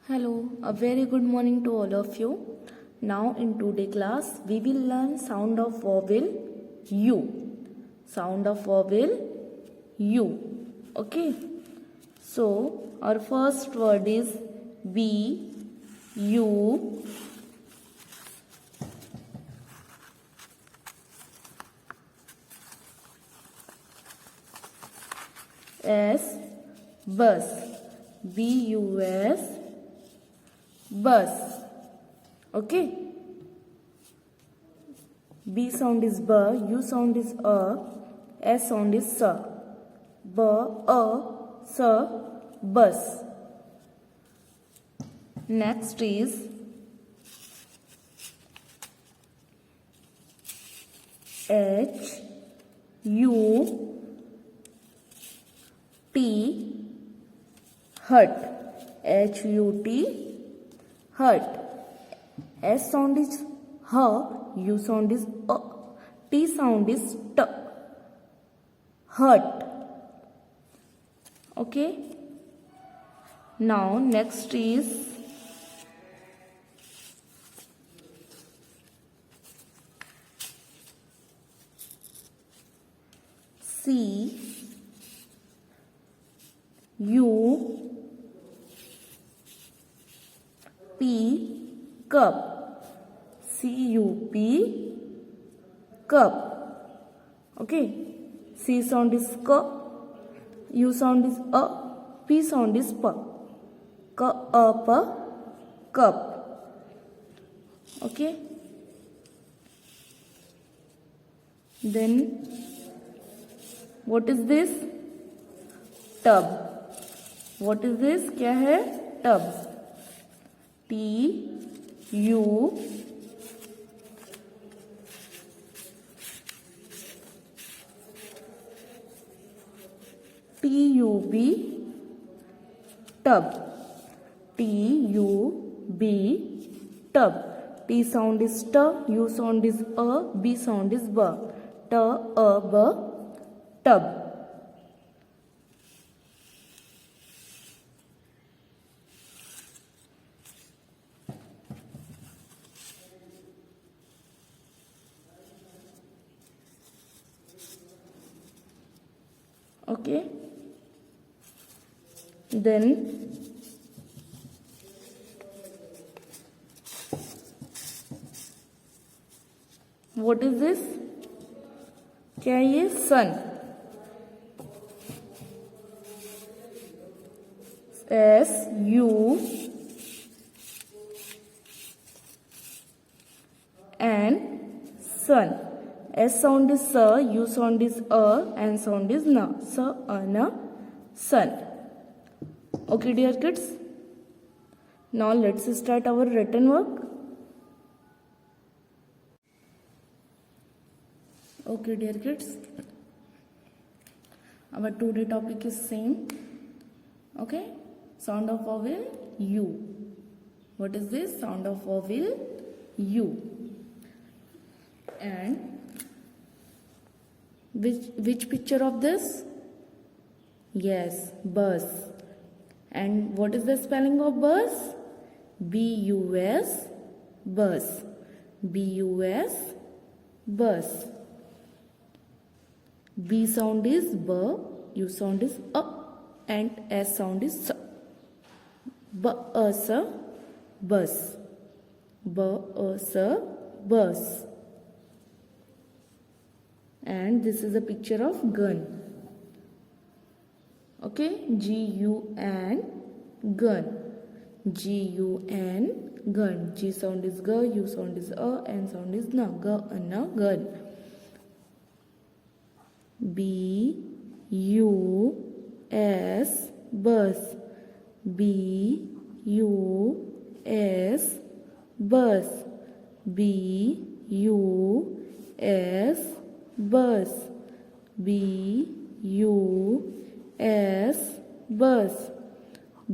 Hello, a very good morning to all of you. Now in today class we will learn sound of vowel U. Sound of vowel U. Okay. So our first word is B U S bus. B U S bus. Okay. B sound is B, U sound is A, S sound is S. B, A, S, bus. Next is H, U, T, hut. H, U, T, hut. S sound is H, U sound is A, T sound is T, hut. Okay. Now next is C, U, P, cup. C-U-P, cup. Okay. C sound is K, U sound is A, P sound is P. K-A-P, cup. Okay. Then what is this? Tub. What is this? क्या है? Tub. T U T U B, tub. T U B, tub. T sound is T, U sound is A, B sound is B. T A B, tub. Okay. Then what is this? क्या है ये? Sun. S U N, sun. S sound is S, U sound is A, N sound is N. S, N, sun. Okay, dear kids. Now let's start our written work. Okay, dear kids. Our today topic is same. Okay. Sound of vowel U. What is this? Sound of vowel U. And which picture of this? Yes, bus. And what is the spelling of bus? B-U-S, bus. B-U-S, bus. B sound is B, U sound is A, and S sound is S. B-A-S, bus. B-A-S, bus. And this is a picture of gun. Okay, G-U-N, gun. G-U-N, gun. G sound is G, U sound is A, N sound is N. G-N, gun. B-U-S, bus. B-U-S, bus. B-U-S, bus. B-U-S, bus.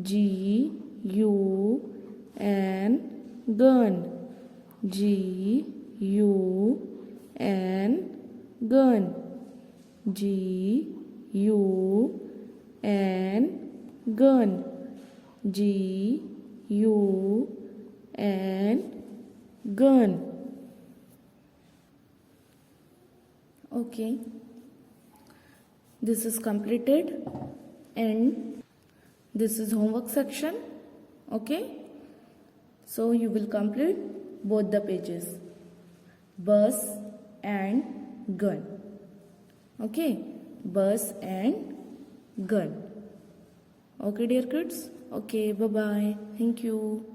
G-U-N, gun. G-U-N, gun. G-U-N, gun. G U and gun. Okay, this is completed and this is homework section. Okay, so you will complete both the pages, bus and gun. Okay, bus and gun. Okay dear kids. Okay, bye bye. Thank you.